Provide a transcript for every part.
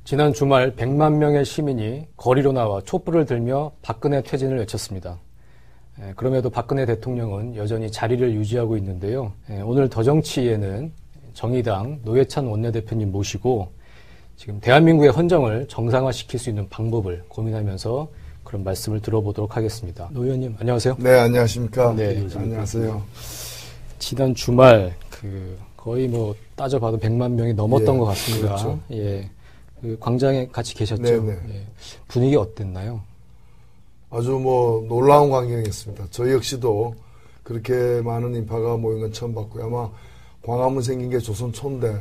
지난 주말 100만 명의 시민이 거리로 나와 촛불을 들며 박근혜 퇴진을 외쳤습니다. 그럼에도 박근혜 대통령은 여전히 자리를 유지하고 있는데요. 오늘 더정치에는 정의당 노회찬 원내대표님 모시고 지금 대한민국의 헌정을 정상화시킬 수 있는 방법을 고민하면서 그런 말씀을 들어보도록 하겠습니다. 노 의원님 안녕하세요. 네, 안녕하십니까. 네, 안녕하세요. 지난 주말 거의 따져봐도 100만 명이 넘었던 것 같습니다. 그렇죠. 예. 광장에 같이 계셨죠? 네네. 예. 분위기 어땠나요? 아주 놀라운 광경이었습니다. 저 역시도 그렇게 많은 인파가 모인 건 처음 봤고요. 아마 광화문 생긴 게 조선 초인데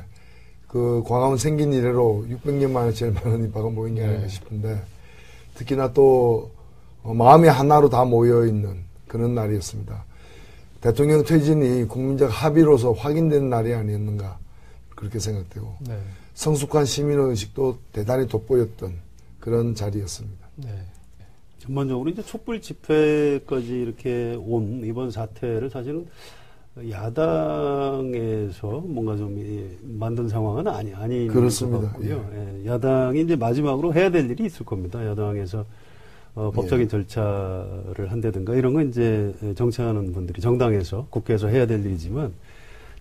그 광화문 생긴 이래로 600년 만에 제일 많은 인파가 모인 게 아닐까 싶은데 특히나 또 마음이 하나로 다 모여있는 그런 날이었습니다. 대통령 퇴진이 국민적 합의로서 확인된 날이 아니었는가 그렇게 생각되고 네. 성숙한 시민의식도 대단히 돋보였던 그런 자리였습니다. 네. 전반적으로 이제 촛불 집회까지 이렇게 온 이번 사태를 사실은 야당에서 뭔가 좀 만든 상황은 아닌 그렇습니다. 것 같고요. 예. 야당이 이제 마지막으로 해야 될 일이 있을 겁니다. 야당에서 법적인 절차를 한다든가 이런 건 이제 정치하는 분들이 정당에서 국회에서 해야 될 일이지만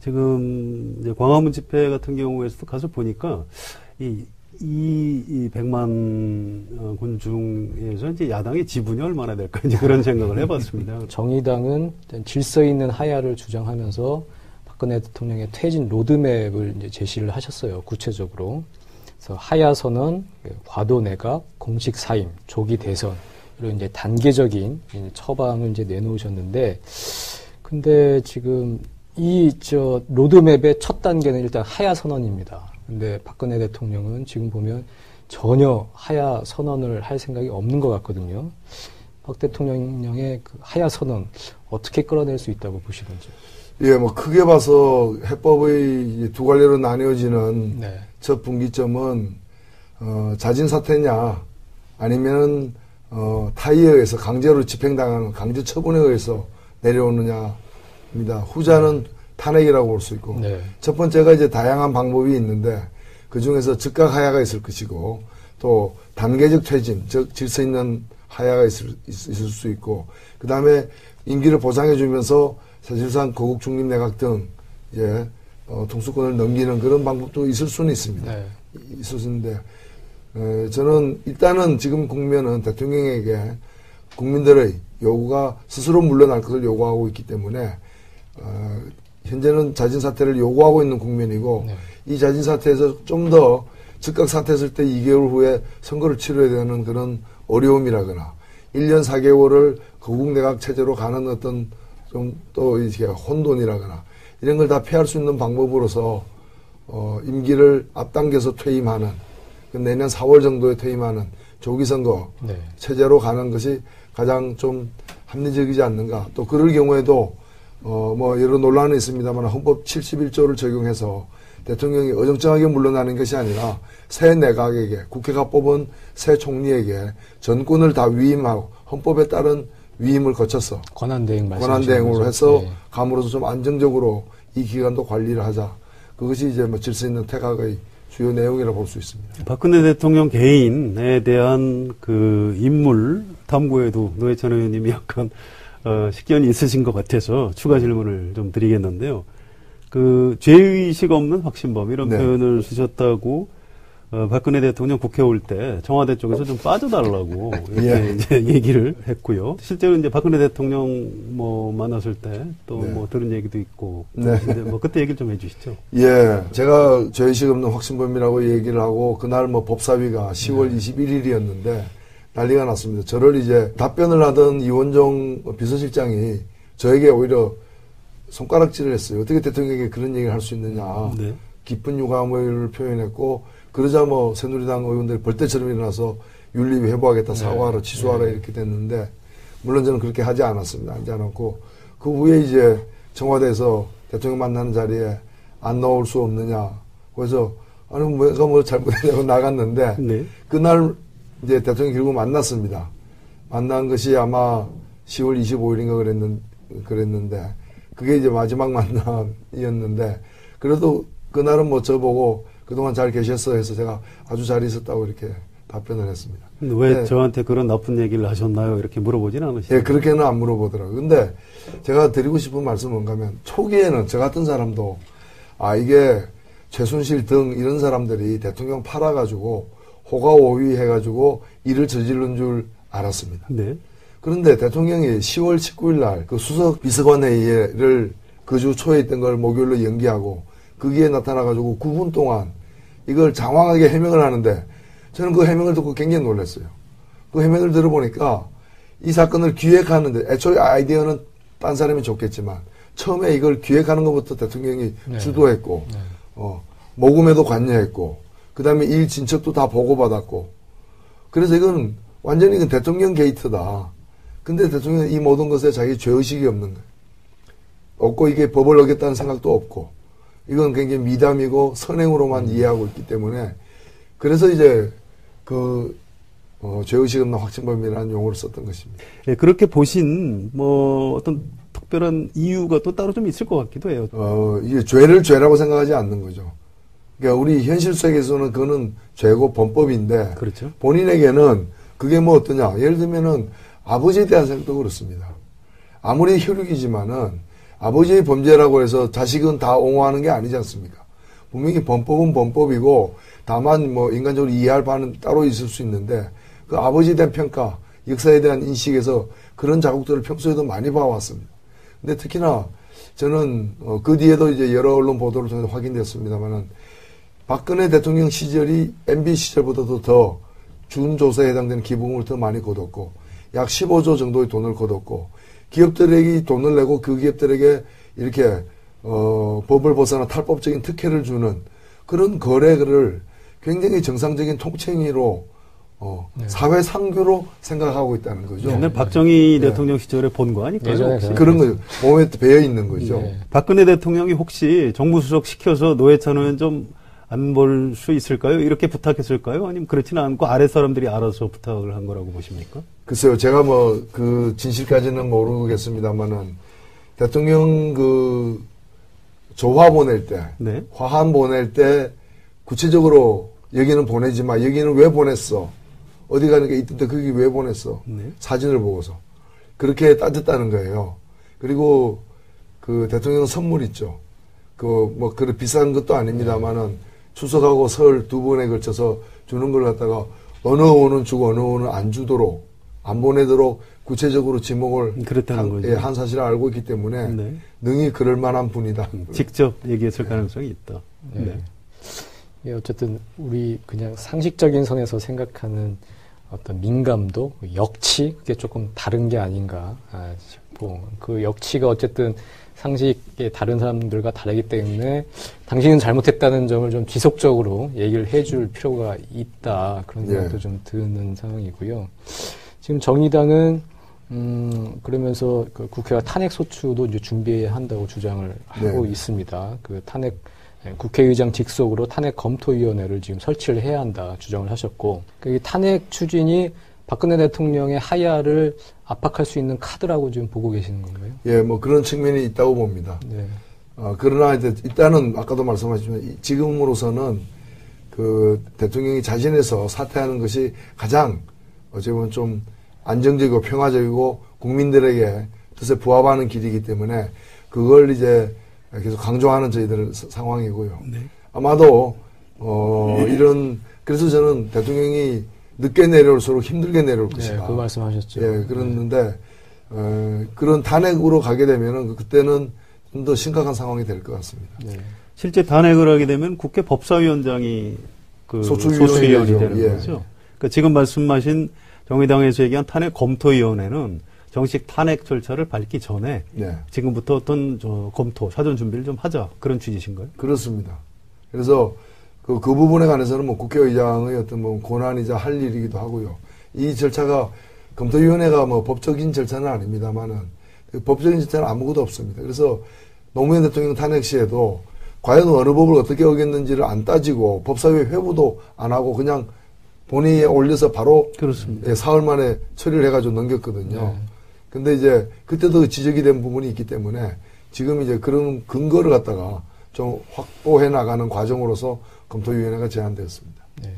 지금 이제 광화문 집회 같은 경우에서도 가서 보니까 이 100만 군중에서 이제 야당의 지분이 얼마나 될까 이제 그런 생각을 해봤습니다. 정의당은 질서 있는 하야를 주장하면서 박근혜 대통령의 퇴진 로드맵을 이제 제시를 하셨어요. 구체적으로. 그래서 하야 선언, 과도 내각, 공식 사임, 조기 대선 이런 이제 단계적인 처방을 이제 내놓으셨는데, 근데 지금 로드맵의 첫 단계는 일단 하야 선언입니다. 근데 박근혜 대통령은 지금 보면 전혀 하야 선언을 할 생각이 없는 것 같거든요. 박 대통령의 그 하야 선언 어떻게 끌어낼 수 있다고 보시는지? 예, 크게 봐서 해법의 두 갈래로 나뉘어지는 네. 첫 분기점은 자진 사퇴냐 아니면 타의에 의해서 강제로 집행당하는 강제 처분에 의해서 내려오느냐입니다. 후자는 탄핵이라고 볼 수 있고 네. 첫 번째가 이제 다양한 방법이 있는데 그 중에서 즉각 하야가 있을 것이고 또 단계적 퇴진, 즉 질서 있는 하야가 있을 수 있고 그 다음에 임기를 보장해 주면서 사실상 거국 중립 내각 등 통수권을 넘기는 그런 방법도 있을 수는 있습니다. 네. 있을 수 있는데 저는 일단은 지금 국면은 대통령에게 국민들의 요구가 스스로 물러날 것을 요구하고 있기 때문에 현재는 자진 사퇴를 요구하고 있는 국면이고 네. 이 자진 사퇴에서 좀 더 즉각 사퇴했을 때 2개월 후에 선거를 치러야 되는 그런 어려움이라거나 1년 4개월을 거국 내각 체제로 가는 어떤 좀 또 이렇게 혼돈이라거나 이런 걸 다 피할 수 있는 방법으로서 임기를 앞당겨서 퇴임하는 내년 4월 정도에 퇴임하는 조기 선거 네. 체제로 가는 것이 가장 좀 합리적이지 않는가. 또 그럴 경우에도 여러 논란은 있습니다만 헌법 71조를 적용해서 대통령이 어정쩡하게 물러나는 것이 아니라 새 내각에게 국회가 뽑은 새 총리에게 전권을 다 위임하고 헌법에 따른 위임을 거쳐서 권한대행으로 해서 네. 감으로써 좀 안정적으로 이 기간도 관리를 하자. 그것이 이제 질서 있는 퇴각의 주요 내용이라고 볼 수 있습니다. 박근혜 대통령 개인에 대한 그 인물 탐구에도 노회찬 의원님이 약간 식견이 있으신 것 같아서 추가 질문을 좀 드리겠는데요. 그 죄의식 없는 확신범 이런 네. 표현을 쓰셨다고 박근혜 대통령 국회 올 때 청와대 쪽에서 좀 빠져달라고 이렇게 이제 얘기를 했고요. 실제로 이제 박근혜 대통령 만났을 때 또 들은 얘기도 있고 그때 얘기를 좀 해주시죠. 예, 제가 죄의식 없는 확신범이라고 얘기를 하고 그날 법사위가 10월 21일이었는데 난리가 났습니다. 저를 이제 답변을 하던 이원종 비서실장이 저에게 오히려 손가락질을 했어요. 어떻게 대통령에게 그런 얘기를 할 수 있느냐. 네. 깊은 유감을 표현했고 그러자 새누리당 의원들이 벌떼처럼 일어나서 윤리 회부하겠다, 사과하라, 취소하라 이렇게 됐는데 물론 저는 그렇게 하지 않았습니다. 하지 않았고 그 후에 이제 청와대에서 대통령 만나는 자리에 안 나올 수 없느냐. 그래서 아니 내가 잘못했냐고 나갔는데 네. 그날 이제 대통령이 결국 만났습니다. 만난 것이 아마 10월 25일인가 그랬는데 그게 이제 마지막 만남이었는데 그래도 그날은 저보고 그동안 잘 계셨어 해서 제가 아주 잘 있었다고 이렇게 답변을 했습니다. 근데 왜 네. 저한테 그런 나쁜 얘기를 하셨나요? 이렇게 물어보진 않으시죠? 예, 그렇게는 안 물어보더라고요. 근데 제가 드리고 싶은 말씀은 뭔가 하면 초기에는 저 같은 사람도 이게 최순실 등 이런 사람들이 대통령 팔아가지고 호가호위 해가지고 일을 저지른 줄 알았습니다. 네. 그런데 대통령이 10월 19일 날 그 수석 비서관 회의를 그 주 초에 있던 걸 목요일로 연기하고 거기에 나타나가지고 9분 동안 이걸 장황하게 해명을 하는데 저는 그 해명을 듣고 굉장히 놀랐어요. 그 해명을 들어보니까 이 사건을 기획하는데 애초에 아이디어는 딴 사람이 줬겠지만 처음에 이걸 기획하는 것부터 대통령이 네. 주도했고 네. 모금에도 관여했고 그 다음에 일 진척도 다 보고받았고 그래서 이건 완전히 이건 대통령 게이트다. 근데 대통령은 이 모든 것에 자기 죄의식이 없는 거예요. 없고 이게 법을 어겼다는 생각도 없고 이건 굉장히 미담이고 선행으로만 이해하고 있기 때문에 그래서 이제 죄의식 없는 확신범이라는 용어를 썼던 것입니다. 예, 그렇게 보신 어떤 특별한 이유가 또 따로 좀 있을 것 같기도 해요. 이게 죄를 죄라고 생각하지 않는 거죠. 그러니까 우리 현실 속에서는 그거는 죄고 범법인데 그렇죠. 본인에게는 그게 뭐 어떠냐. 예를 들면은 아버지에 대한 생각도 그렇습니다. 아무리 혈육이지만은 아버지의 범죄라고 해서 자식은 다 옹호하는 게 아니지 않습니까? 분명히 범법은 범법이고 다만 뭐 인간적으로 이해할 바는 따로 있을 수 있는데 그 아버지에 대한 평가, 역사에 대한 인식에서 그런 자국들을 평소에도 많이 봐왔습니다. 근데 특히나 저는 그 뒤에도 이제 여러 언론 보도를 통해서 확인됐습니다만은 박근혜 대통령 시절이 MB 시절보다도 더 준조세에 해당되는 기부금을 더 많이 거뒀고 약 15조 정도의 돈을 거뒀고 기업들에게 돈을 내고 그 기업들에게 이렇게 법을 벗어나 탈법적인 특혜를 주는 그런 거래를 굉장히 정상적인 통칭의로 네. 사회 상규로 생각하고 있다는 거죠. 옛날 박정희 네. 대통령 시절에 본 거 아닐까요? 예전에 혹시? 그런 거죠. 몸에 배어 있는 거죠. 네. 박근혜 대통령이 혹시 정무수석 시켜서 노회찬 의원 좀 안 볼 수 있을까요? 이렇게 부탁했을까요? 아니면 그렇지는 않고 아래 사람들이 알아서 부탁을 한 거라고 보십니까? 글쎄요, 제가 그 진실까지는 모르겠습니다만은 대통령 조화 보낼 때, 네. 화환 보낼 때 구체적으로 여기는 보내지 마. 여기는 왜 보냈어? 어디 가는 게 있던데 거기 왜 보냈어? 네. 사진을 보고서. 그렇게 따졌다는 거예요. 그리고 그 대통령 선물 있죠. 그런 비싼 것도 아닙니다만은 추석하고 설 두 번에 걸쳐서 주는 걸 갖다가 어느 의원은 주고 어느 의원은 안 주도록 안 보내도록 구체적으로 지목을 그렇다는 거죠. 한 사실을 알고 있기 때문에 네. 능히 그럴 만한 분이다. 직접 얘기했을 가능성이 있다. 네. 네. 예, 어쨌든 우리 그냥 상식적인 선에서 생각하는 어떤 민감도, 역치 그게 조금 다른 게 아닌가 싶고 그 역치가 어쨌든 상식의 다른 사람들과 다르기 때문에 당신은 잘못했다는 점을 좀 지속적으로 얘기를 해줄 필요가 있다 그런 생각도 좀 드는 상황이고요. 지금 정의당은 그러면서 그 국회가 탄핵 소추도 이제 준비해야 한다고 주장을 하고 있습니다. 그 탄핵 국회의장 직속으로 탄핵 검토위원회를 지금 설치를 해야 한다 주장을 하셨고 그 탄핵 추진이 박근혜 대통령의 하야를 압박할 수 있는 카드라고 지금 보고 계시는 건가요? 예, 그런 측면이 있다고 봅니다. 네. 그러나 일단은 아까도 말씀하셨지만 지금으로서는 그 대통령이 자진해서 사퇴하는 것이 가장 어찌 보면 좀 안정적이고 평화적이고 국민들에게 뜻에 부합하는 길이기 때문에 그걸 이제 계속 강조하는 저희들 상황이고요. 네. 아마도 그래서 저는 대통령이 늦게 내려올수록 힘들게 내려올 것이다. 네, 그 말씀하셨죠. 예, 그랬는데 그런 탄핵으로 가게 되면은 그때는 좀 더 심각한 상황이 될 것 같습니다. 네. 실제 탄핵을 하게 되면 국회 법사위원장이 소추위원이 되는 예. 거죠. 그러니까 지금 말씀하신 정의당에서 얘기한 탄핵 검토위원회는 정식 탄핵 절차를 밟기 전에 네. 지금부터 어떤 검토, 사전 준비를 좀 하자 그런 취지신가요? 그렇습니다. 그래서 그 부분에 관해서는 국회의장의 어떤 권한이자 할 일이기도 하고요. 이 절차가 검토위원회가 법적인 절차는 아닙니다만은 그 법적인 절차는 아무것도 없습니다. 그래서 노무현 대통령 탄핵 시에도 과연 어느 법을 어떻게 어겼는지를 안 따지고 법사위 회부도 안 하고 그냥 본회의에 올려서 바로 그렇습니다. 사흘 만에 처리를 해가지고 넘겼거든요. 네. 근데 이제 그때도 지적이 된 부분이 있기 때문에 지금 이제 그런 근거를 갖다가 좀 확보해 나가는 과정으로서 검토위원회가 제안되었습니다. 네.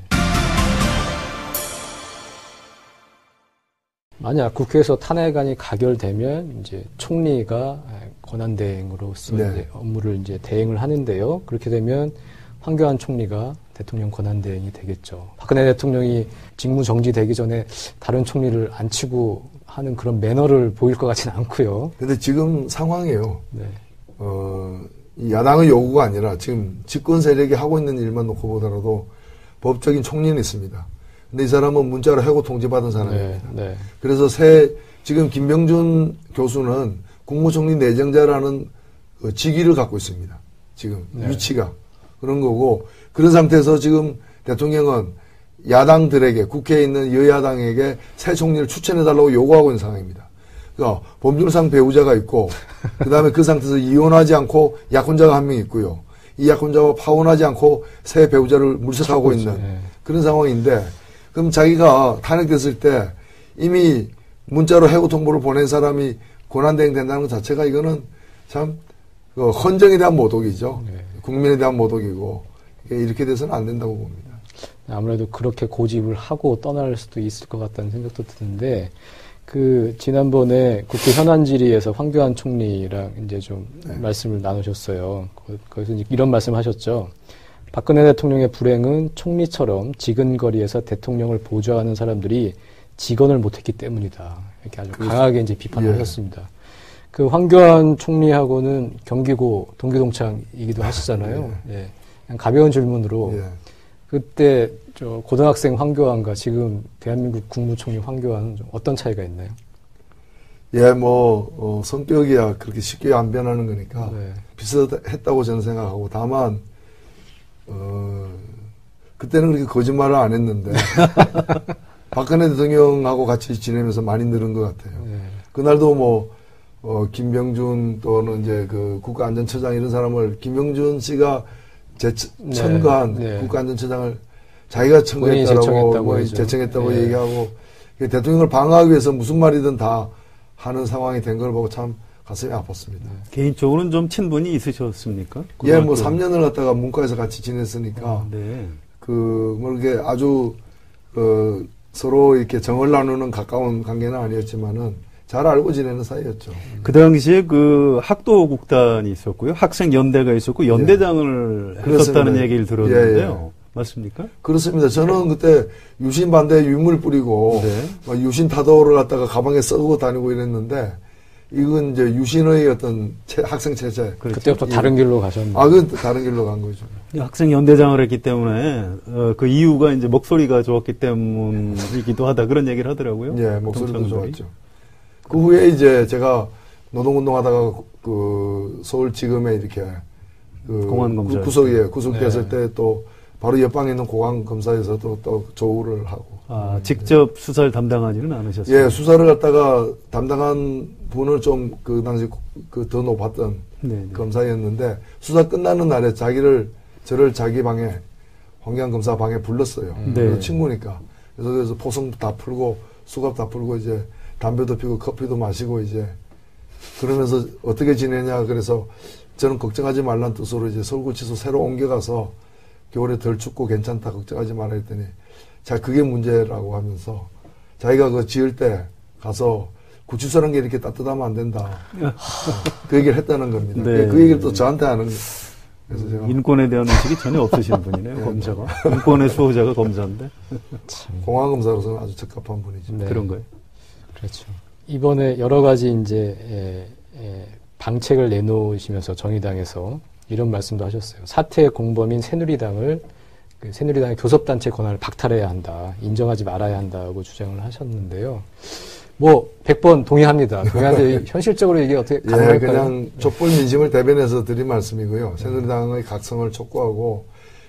만약 국회에서 탄핵안이 가결되면 이제 총리가 권한대행으로서 네. 이제 업무를 이제 대행을 하는데요. 그렇게 되면 황교안 총리가 대통령 권한대행이 되겠죠. 박근혜 대통령이 직무 정지되기 전에 다른 총리를 안 치고 하는 그런 매너를 보일 것 같지는 않고요. 근데 지금 상황이에요. 네. 이 야당의 요구가 아니라 지금 집권 세력이 하고 있는 일만 놓고 보더라도 법적인 총리는 있습니다. 근데 이 사람은 문자로 해고 통지받은 사람입니다. 네, 네. 그래서 지금 김병준 교수는 국무총리 내정자라는 직위를 갖고 있습니다. 지금 네. 위치가. 그런 거고 그런 상태에서 지금 대통령은 야당들에게 국회에 있는 여야당에게 새 총리를 추천해달라고 요구하고 있는 상황입니다. 그러니까 범죄상 배우자가 있고 그다음에 그 상태에서 이혼하지 않고 약혼자가 한 명 있고요. 이 약혼자와 파혼하지 않고 새 배우자를 물색하고 있는 네. 그런 상황인데 그럼 자기가 탄핵됐을 때 이미 문자로 해고 통보를 보낸 사람이 권한대행 된다는 것 자체가 이거는 참 헌정에 대한 모독이죠. 네. 국민에 대한 모독이고 이렇게 돼서는 안 된다고 봅니다. 아무래도 그렇게 고집을 하고 떠날 수도 있을 것 같다는 생각도 드는데 지난번에 국회 현안 질의에서 황교안 총리랑 이제 좀 말씀을 나누셨어요. 거기서 이제 이런 말씀하셨죠. 박근혜 대통령의 불행은 총리처럼 지근거리에서 대통령을 보좌하는 사람들이 직언을 못했기 때문이다. 이렇게 아주 강하게 이제 비판을 하셨습니다. 그 황교안 총리하고는 경기고 동기동창이기도 하시잖아요. 예. 그냥 가벼운 질문으로 그때 고등학생 황교안과 지금 대한민국 국무총리 황교안은 좀 어떤 차이가 있나요? 예, 성격이야 그렇게 쉽게 안 변하는 거니까 네. 비슷했다고 저는 생각하고 다만 그때는 그렇게 거짓말을 안 했는데 박근혜 대통령하고 같이 지내면서 많이 늘은 것 같아요. 네. 그날도 김병준 또는 이제 그 국가안전처장 이런 사람을 김병준 씨가 천거한 네. 국가안전처장을 자기가 청구했다고 제청했다고 네. 얘기하고 대통령을 방어하기 위해서 무슨 말이든 다 하는 상황이 된 걸 보고 참 가슴이 아팠습니다. 개인적으로는 좀 친분이 있으셨습니까? 예, 3년을 갖다가 문과에서 같이 지냈으니까 네. 이게 아주 서로 이렇게 정을 나누는 가까운 관계는 아니었지만은 잘 알고 지내는 사이였죠. 그 당시에 학도국단이 있었고요. 학생연대가 있었고 연대장을 했었다는 얘기를 들었는데요. 예. 맞습니까? 그렇습니다. 저는 그때 유신 반대에 유물 뿌리고 유신 타도를 갖다가 가방에 써고 다니고 이랬는데 이건 이제 유신의 어떤 학생 체제. 그때부터 다른 길로 가셨나요? 그건 다른 길로 간 거죠. 학생연대장을 했기 때문에 그 이유가 이제 목소리가 좋았기 때문이기도 하다 그런 얘기를 하더라고요. 예, 목소리도 좋았죠. 그 후에 이제 제가 노동운동하다가 서울지검에 이렇게 공안검사 구속됐을 때 또 바로 옆방에 있는 공안검사에서도 또 조우를 하고. 직접 수사를 담당하지는 않으셨어요? 예, 수사를 갖다가 담당한 분을 좀 그 당시 더 높았던 검사였는데 수사 끝나는 날에 저를 자기 방에 황교안 검사 방에 불렀어요. 그래서 친구니까. 그래서 포성도 다 풀고 수갑 다 풀고 이제 담배도 피고 커피도 마시고 이제 그러면서 어떻게 지내냐 그래서 저는 걱정하지 말란 뜻으로 이제 서울구치소 새로 옮겨가서 겨울에 덜 춥고 괜찮다 걱정하지 말라 했더니 자 그게 문제라고 하면서 자기가 지을 때 가서 구치소라는 게 이렇게 따뜻하면 안 된다. 그 얘기를 했다는 겁니다. 네. 그 얘기를 또 저한테 하는 거예요. 그래서 제가 인권에 대한 의식이 전혀 없으신 분이네요. 검사가. 인권의 수호자가 검사인데. 공안검사로서는 아주 적합한 분이죠. 네. 그런 거예요. 그렇죠. 이번에 여러 가지 이제 방책을 내놓으시면서 정의당에서 이런 말씀도 하셨어요. 사퇴의 공범인 새누리당을 새누리당의 교섭단체 권한을 박탈해야 한다. 인정하지 말아야 한다고 주장을 하셨는데요. 100번 동의합니다. 동의하는데 현실적으로 이게 어떻게 가능할까요? 그냥 촛불 민심을 대변해서 드린 말씀이고요. 새누리당의 각성을 촉구하고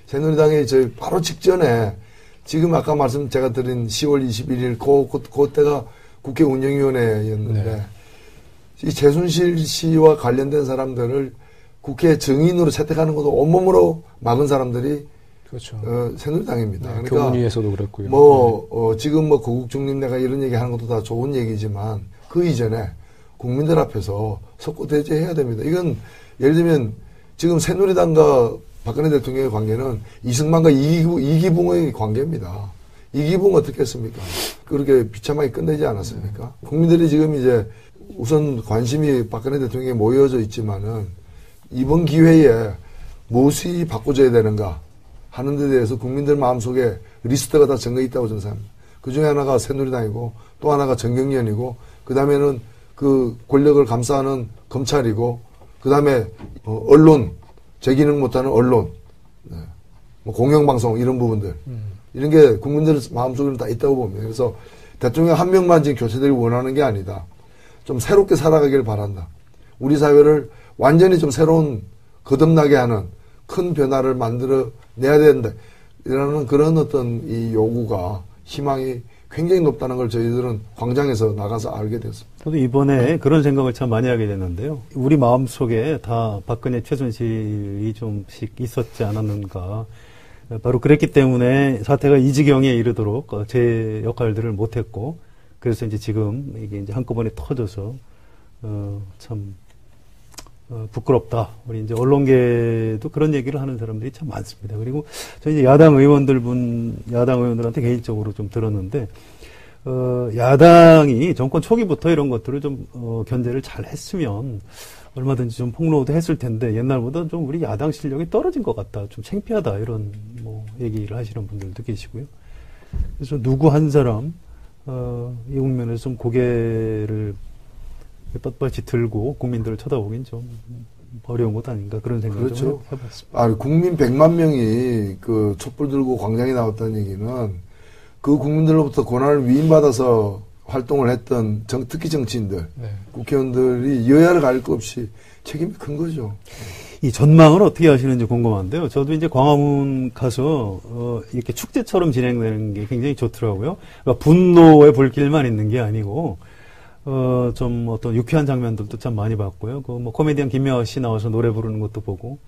새누리당이 바로 직전에 지금 아까 제가 드린 10월 21일 그때가 국회 운영위원회였는데 이 최순실 씨와 관련된 사람들을 국회 정인으로 채택하는 것도 온몸으로 막은 사람들이 그렇죠. 새누리당입니다. 그러니까 교문위에서도 그랬고요. 지금 국중립내가 이런 얘기 하는 것도 다 좋은 얘기지만 그 이전에 국민들 앞에서 석고대죄해야 됩니다. 이건 예를 들면 지금 새누리당과 박근혜 대통령의 관계는 이승만과 이기붕의 관계입니다. 이기붕 어떻게 했습니까? 그렇게 비참하게 끝내지 않았습니까? 국민들이 지금 이제 우선 관심이 박근혜 대통령에 모여져 있지만은 이번 기회에 무엇이 바꿔줘야 되는가 하는 데 대해서 국민들 마음속에 리스트가 다 정해 있다고 저는 생각합니다. 그 중에 하나가 새누리당이고 또 하나가 정경련이고 그 다음에는 그 권력을 감싸는 검찰이고 그 다음에 언론, 제 기능 못하는 언론, 네. 뭐 공영방송 이런 부분들 이런 게 국민들 마음속에는 다 있다고 봅니다. 그래서 대통령 한 명만 지금 교체되길 원하는 게 아니다. 좀 새롭게 살아가길 바란다. 우리 사회를 완전히 좀 새로운 거듭나게 하는 큰 변화를 만들어내야 된다. 이라는 그런 어떤 이 요구가 희망이 굉장히 높다는 걸 저희들은 광장에서 나가서 알게 됐습니다. 저도 이번에 그런 생각을 참 많이 하게 됐는데요. 우리 마음속에 다 박근혜 최순실이 좀씩 있었지 않았는가. 바로 그랬기 때문에 사태가 이 지경에 이르도록 제 역할들을 못했고, 그래서 이제 지금 이게 이제 한꺼번에 터져서, 참, 부끄럽다. 우리 이제 언론계도 그런 얘기를 하는 사람들이 참 많습니다. 그리고 저 이제 야당 의원들한테 개인적으로 좀 들었는데, 야당이 정권 초기부터 이런 것들을 좀, 견제를 잘 했으면 얼마든지 좀 폭로도 했을 텐데, 옛날보다 좀 우리 야당 실력이 떨어진 것 같다. 좀 창피하다. 이런 뭐 얘기를 하시는 분들도 계시고요. 그래서 누구 한 사람, 이 국면에서 좀 고개를 뻣뻣이 들고 국민들을 쳐다보긴 좀 어려운 것 아닌가 그런 생각을 그렇죠. 좀 해봤습니다. 국민 100만 명이 그 촛불 들고 광장에 나왔다는 얘기는 그 국민들로부터 권한을 위임받아서 활동을 했던 특히 정치인들, 네. 국회의원들이 여야를 가릴 것 없이 책임이 큰 거죠. 이 전망을 어떻게 하시는지 궁금한데요. 저도 이제 광화문 가서 이렇게 축제처럼 진행되는 게 굉장히 좋더라고요. 그러니까 분노의 불길만 있는 게 아니고 좀 어떤 유쾌한 장면들도 참 많이 봤고요. 그 뭐 코미디언 김명하 씨 나와서 노래 부르는 것도 보고,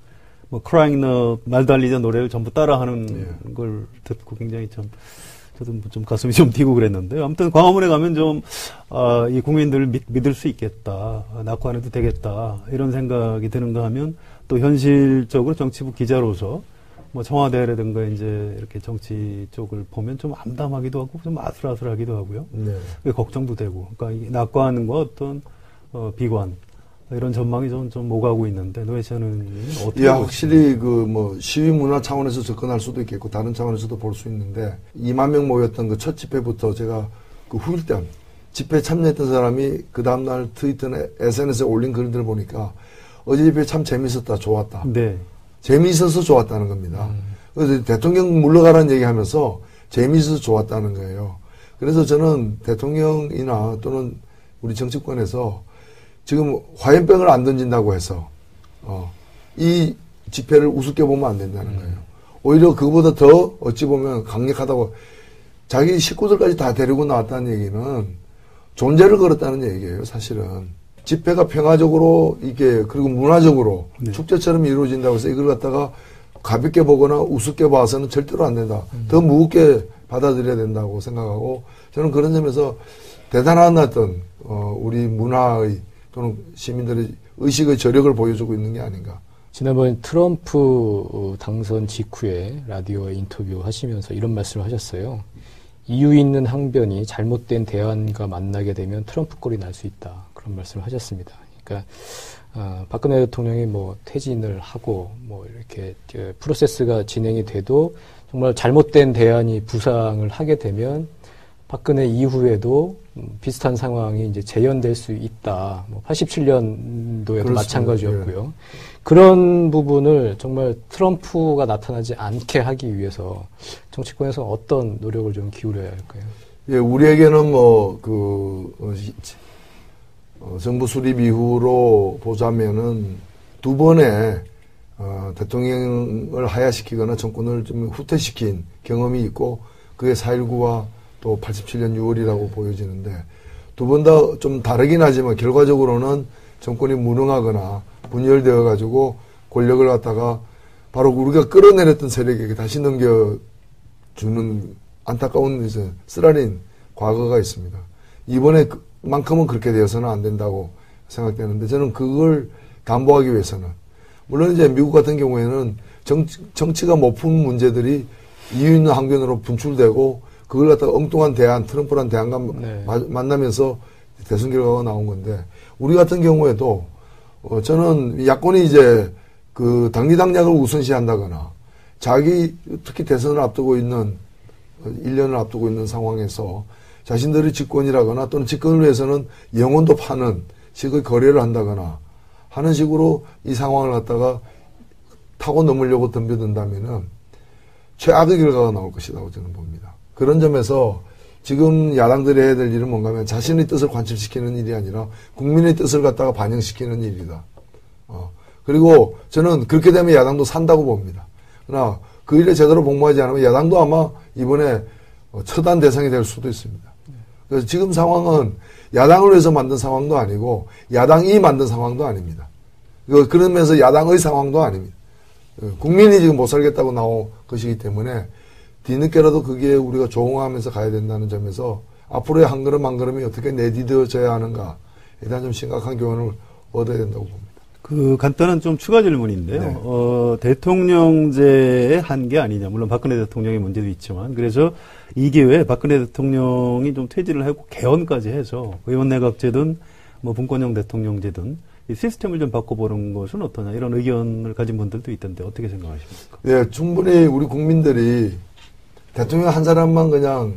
뭐 Crying the 말도 안 되는 노래를 전부 따라하는 걸 듣고 굉장히 참 저도 좀 가슴이 좀 뛰고 그랬는데요. 아무튼 광화문에 가면 좀 이 국민들을 믿을 수 있겠다, 낙후 안 해도 되겠다 이런 생각이 드는가 하면 또 현실적으로 정치부 기자로서 뭐 청와대라든가 이제 이렇게 정치 쪽을 보면 좀 암담하기도 하고 좀 아슬아슬하기도 하고요. 네. 걱정도 되고. 그러니까 이 낙관과 어떤 비관 이런 전망이 좀 오가고 있는데 노회찬은 어떻게? 확실히 그 뭐 시위 문화 차원에서 접근할 수도 있겠고 다른 차원에서도 볼 수 있는데 2만 명 모였던 그 첫 집회부터 제가 그 후일담 집회 참여했던 사람이 그 다음날 트위터나 SNS에 올린 글들을 보니까 어제 집회 참 재밌었다, 좋았다. 네. 재미있어서 좋았다는 겁니다. 그래서 대통령 물러가라는 얘기하면서 재미있어서 좋았다는 거예요. 그래서 저는 대통령이나 또는 우리 정치권에서 지금 화염병을 안 던진다고 해서 이 집회를 우습게 보면 안 된다는 거예요. 오히려 그보다 더 어찌 보면 강력하다고 자기 식구들까지 다 데리고 나왔다는 얘기는 존재를 걸었다는 얘기예요, 사실은. 집회가 평화적으로 이게 그리고 문화적으로 네. 축제처럼 이루어진다고 해서 이걸 갖다가 가볍게 보거나 우습게 봐서는 절대로 안 된다. 더 무겁게 받아들여야 된다고 생각하고 저는 그런 점에서 대단한 어떤 우리 문화의 또는 시민들의 의식의 저력을 보여주고 있는 게 아닌가. 지난번 트럼프 당선 직후에 라디오에 인터뷰 하시면서 이런 말씀을 하셨어요. 이유 있는 항변이 잘못된 대안과 만나게 되면 트럼프 꼴이 날 수 있다. 그런 말씀을 하셨습니다. 그러니까 박근혜 대통령이 뭐 퇴진을 하고 뭐 이렇게 프로세스가 진행이 돼도 정말 잘못된 대안이 부상을 하게 되면 박근혜 이후에도 비슷한 상황이 이제 재현될 수 있다. 뭐 87년도에도 마찬가지였고요. 네. 그런 부분을 정말 트럼프가 나타나지 않게 하기 위해서 정치권에서 어떤 노력을 좀 기울여야 할까요? 예, 우리에게는 정부 수립 이후로 보자면은 두 번의 대통령을 하야시키거나 정권을 좀 후퇴시킨 경험이 있고 그게 4.19와 또 87년 6월이라고 보여지는데 두 번 다 좀 다르긴 하지만 결과적으로는 정권이 무능하거나 분열되어 가지고 권력을 갖다가 바로 우리가 끌어내렸던 세력에게 다시 넘겨주는 안타까운 이제 쓰라린 과거가 있습니다. 이번에만큼은 그렇게 되어서는 안 된다고 생각되는데 저는 그걸 담보하기 위해서는 물론 이제 미국 같은 경우에는 정치가 못 푼 문제들이 이유 있는 항변으로 분출되고 그걸 갖다가 엉뚱한 대안, 트럼프란 대안과 네. 만나면서 대선 결과가 나온 건데 우리 같은 경우에도 저는 야권이 이제 그 당리당략을 우선시한다거나 자기 특히 대선을 앞두고 있는 1년을 앞두고 있는 상황에서 자신들이 집권이라거나 또는 집권을 위해서는 영혼도 파는 식의 거래를 한다거나 하는 식으로 이 상황을 갖다가 타고 넘으려고 덤벼든다면은 최악의 결과가 나올 것이라고 저는 봅니다. 그런 점에서 지금 야당들이 해야 될 일은 뭔가 하면 자신의 뜻을 관철시키는 일이 아니라 국민의 뜻을 갖다가 반영시키는 일이다. 그리고 저는 그렇게 되면 야당도 산다고 봅니다. 그러나 그 일에 제대로 복무하지 않으면 야당도 아마 이번에 처단 대상이 될 수도 있습니다. 그래서 지금 상황은 야당을 위해서 만든 상황도 아니고 야당이 만든 상황도 아닙니다. 그러면서 야당의 상황도 아닙니다. 국민이 지금 못 살겠다고 나온 것이기 때문에 뒤늦게라도 그게 우리가 조응하면서 가야 된다는 점에서 앞으로의 한 걸음 한 걸음이 어떻게 내디뎌져야 하는가에 대한 좀 심각한 교훈을 얻어야 된다고 봅니다. 그 간단한 좀 추가 질문인데요. 네. 대통령제의 한계 아니냐. 물론 박근혜 대통령의 문제도 있지만 그래서 이 기회에 박근혜 대통령이 좀 퇴진을 하고 개헌까지 해서 의원 내각제든 뭐 분권형 대통령제든 이 시스템을 좀 바꿔보는 것은 어떠냐 이런 의견을 가진 분들도 있던데 어떻게 생각하십니까? 네, 충분히 우리 국민들이 대통령 한 사람만 그냥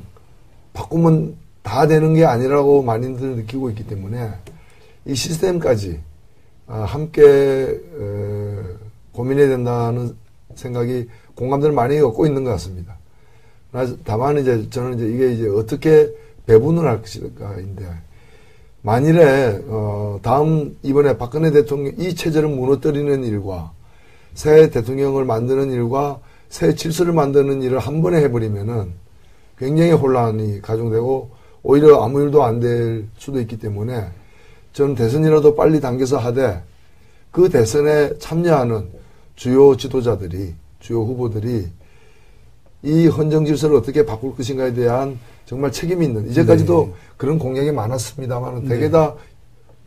바꾸면 다 되는 게 아니라고 많이들 느끼고 있기 때문에 이 시스템까지 함께 고민해야 된다는 생각이 공감대를 많이 얻고 있는 것 같습니다. 다만 이제 저는 이제 이게 이제 어떻게 배분을 할 것인가인데 만일에 다음 이번에 박근혜 대통령 이 체제를 무너뜨리는 일과 새 대통령을 만드는 일과 새 질서를 만드는 일을 한 번에 해버리면은 굉장히 혼란이 가중되고 오히려 아무 일도 안 될 수도 있기 때문에 저는 대선이라도 빨리 당겨서 하되 그 대선에 참여하는 주요 지도자들이 주요 후보들이 이 헌정 질서를 어떻게 바꿀 것인가에 대한 정말 책임이 있는 이제까지도 네. 그런 공약이 많았습니다만 대개 다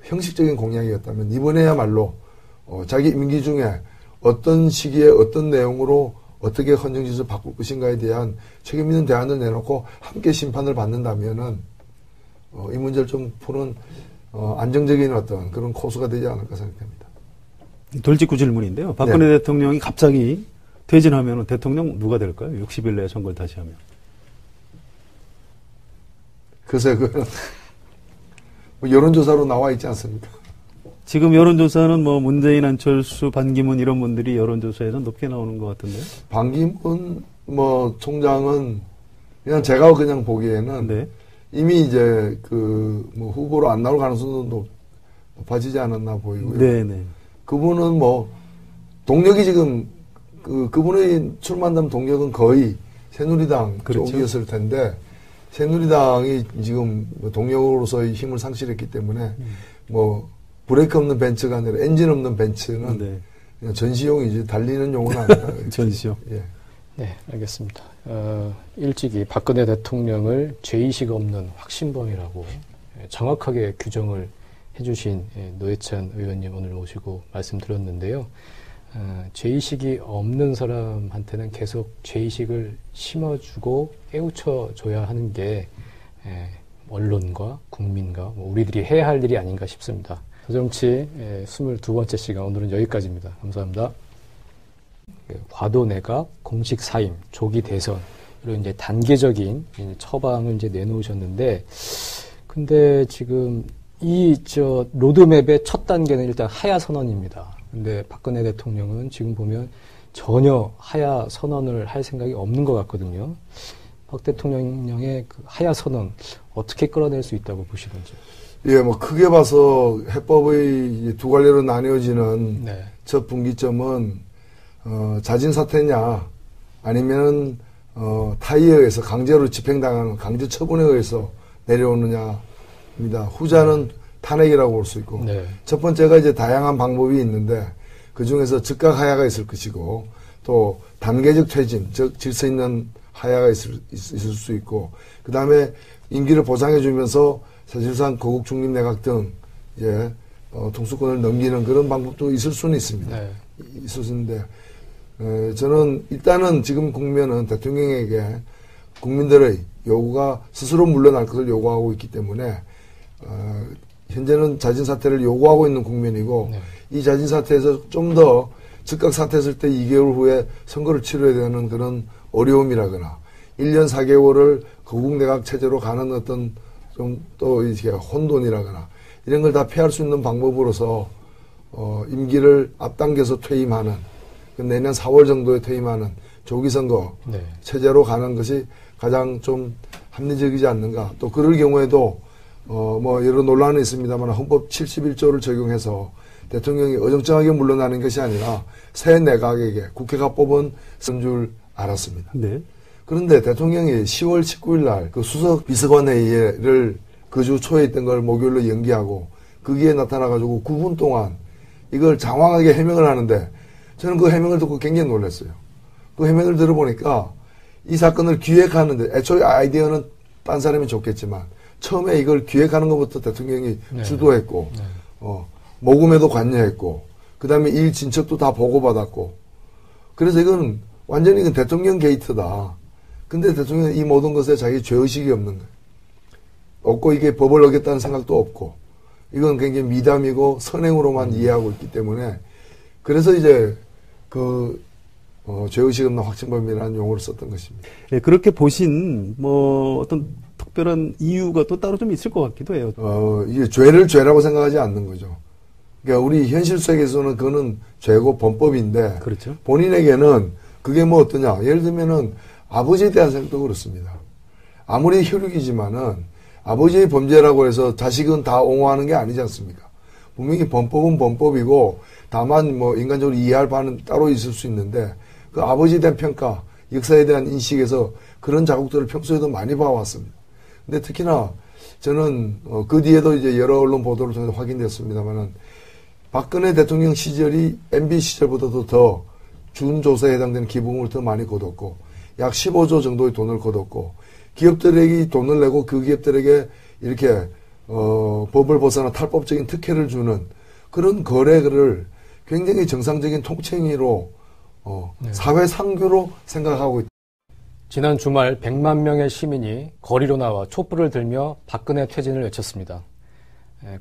형식적인 공약이었다면 이번에야말로 자기 임기 중에 어떤 시기에 어떤 내용으로 어떻게 헌정 질서를 바꿀 것인가에 대한 책임 있는 대안을 내놓고 함께 심판을 받는다면은 이 문제를 좀 푸는 안정적인 어떤 그런 코스가 되지 않을까 생각됩니다. 돌직구 질문인데요. 박근혜 네. 대통령이 갑자기 퇴진하면 대통령 누가 될까요? 60일 내에 선거를 다시 하면. 글쎄, 여론조사로 나와 있지 않습니까? 지금 여론조사는 뭐 문재인, 안철수, 반기문 이런 분들이 여론조사에서 높게 나오는 것 같은데요? 반기문 뭐 총장은 그냥 제가 그냥 보기에는 네. 이미 이제 뭐 후보로 안 나올 가능성도 높아지지 않았나 보이고요. 네네. 그분은 뭐 동력이 지금 그분의 출마한다면 동력은 거의 새누리당 그렇죠. 쪽이었을 텐데 새누리당이 지금 동력으로서의 힘을 상실했기 때문에 뭐 브레이크 없는 벤츠가 아니라 엔진 없는 벤츠는 네. 그냥 전시용이지 달리는 용은 아니다. 전시용. 예. 네, 알겠습니다. 일찍이 박근혜 대통령을 죄의식 없는 확신범이라고 정확하게 규정을 해주신 노회찬 의원님 오늘 모시고 말씀 들었는데요. 죄의식이 없는 사람한테는 계속 죄의식을 심어주고 깨우쳐줘야 하는 게 언론과 국민과 우리들이 해야 할 일이 아닌가 싶습니다. 저정치 22번째 시간 오늘은 여기까지입니다. 감사합니다. 과도 내각, 공식 사임, 조기 대선 이런 이제 단계적인 처방을 이제 내놓으셨는데, 근데 지금 로드맵의 첫 단계는 일단 하야 선언입니다. 근데 박근혜 대통령은 지금 보면 전혀 하야 선언을 할 생각이 없는 것 같거든요. 박 대통령의 그 하야 선언 어떻게 끌어낼 수 있다고 보시는지? 예, 뭐 크게 봐서 해법의 두 갈래로 나뉘어지는 네. 첫 분기점은 자진 사퇴냐 아니면 타의에 의해서 강제로 집행당하는 강제 처분에 의해서 내려오느냐입니다. 후자는 탄핵이라고 볼 수 있고 네. 첫 번째가 이제 다양한 방법이 있는데 그 중에서 즉각 하야가 있을 것이고 또 단계적 퇴진, 즉 질서 있는 하야가 있을 수 있고 그 다음에 임기를 보장해 주면서 사실상 거국 중립 내각 등 이제 통수권을 넘기는 그런 방법도 있을 수는 있습니다. 네. 있을 수 있는데 저는 일단은 지금 국면은 대통령에게 국민들의 요구가 스스로 물러날 것을 요구하고 있기 때문에 현재는 자진 사퇴를 요구하고 있는 국면이고 네. 이 자진 사퇴에서 좀 더 즉각 사퇴했을 때 2개월 후에 선거를 치러야 되는 그런 어려움이라거나 1년 4개월을 거국 내각 체제로 가는 어떤 좀 또 이렇게 혼돈이라거나 이런 걸 다 피할 수 있는 방법으로서 임기를 앞당겨서 퇴임하는 내년 4월 정도에 퇴임하는 조기 선거 네. 체제로 체제로 가는 것이 가장 좀 합리적이지 않는가. 또 그럴 경우에도 뭐 여러 논란은 있습니다만 헌법 71조를 적용해서 대통령이 어정쩡하게 물러나는 것이 아니라 새 내각에게 국회가 뽑은 선 줄 알았습니다. 네. 그런데 대통령이 10월 19일 날 그 수석 비서관 회의를 그 주 초에 있던 걸 목요일로 연기하고 거기에 나타나가지고 9분 동안 이걸 장황하게 해명을 하는데 저는 그 해명을 듣고 굉장히 놀랐어요. 그 해명을 들어보니까 이 사건을 기획하는데 애초에 아이디어는 딴 사람이 좋겠지만 처음에 이걸 기획하는 것부터 대통령이 네. 주도했고 네. 모금에도 관여했고 그 다음에 일 진척도 다 보고받았고 그래서 이건 완전히 이건 대통령 게이트다. 근데 대통령은 이 모든 것에 자기 죄의식이 없는 거예요. 없고 이게 법을 어겼다는 생각도 없고 이건 굉장히 미담이고 선행으로만 이해하고 있기 때문에 그래서 이제 죄의식 없는 확증범이라는 용어를 썼던 것입니다. 예, 그렇게 보신 뭐 어떤 특별한 이유가 또 따로 좀 있을 것 같기도 해요. 이게 죄를 죄라고 생각하지 않는 거죠. 그러니까 우리 현실 속에서는 그거는 죄고 범법인데 그렇죠. 본인에게는 그게 뭐 어떠냐. 예를 들면은 아버지에 대한 생각도 그렇습니다. 아무리 혈육이지만은 아버지의 범죄라고 해서 자식은 다 옹호하는 게 아니지 않습니까? 분명히 범법은 범법이고 다만 뭐 인간적으로 이해할 바는 따로 있을 수 있는데 그 아버지에 대한 평가, 역사에 대한 인식에서 그런 자국들을 평소에도 많이 봐왔습니다. 근데 특히나 저는 그 뒤에도 이제 여러 언론 보도를 통해서 확인됐습니다만은 박근혜 대통령 시절이 MB 시절보다도 더 준조세에 해당되는 기부금을 더 많이 거뒀고 약 15조 정도의 돈을 거뒀고 기업들에게 돈을 내고 그 기업들에게 이렇게 법을 벗어나 탈법적인 특혜를 주는 그런 거래를 굉장히 정상적인 통칭의로 네. 사회 상규로 생각하고 있다. 지난 주말 100만 명의 시민이 거리로 나와 촛불을 들며 박근혜 퇴진을 외쳤습니다.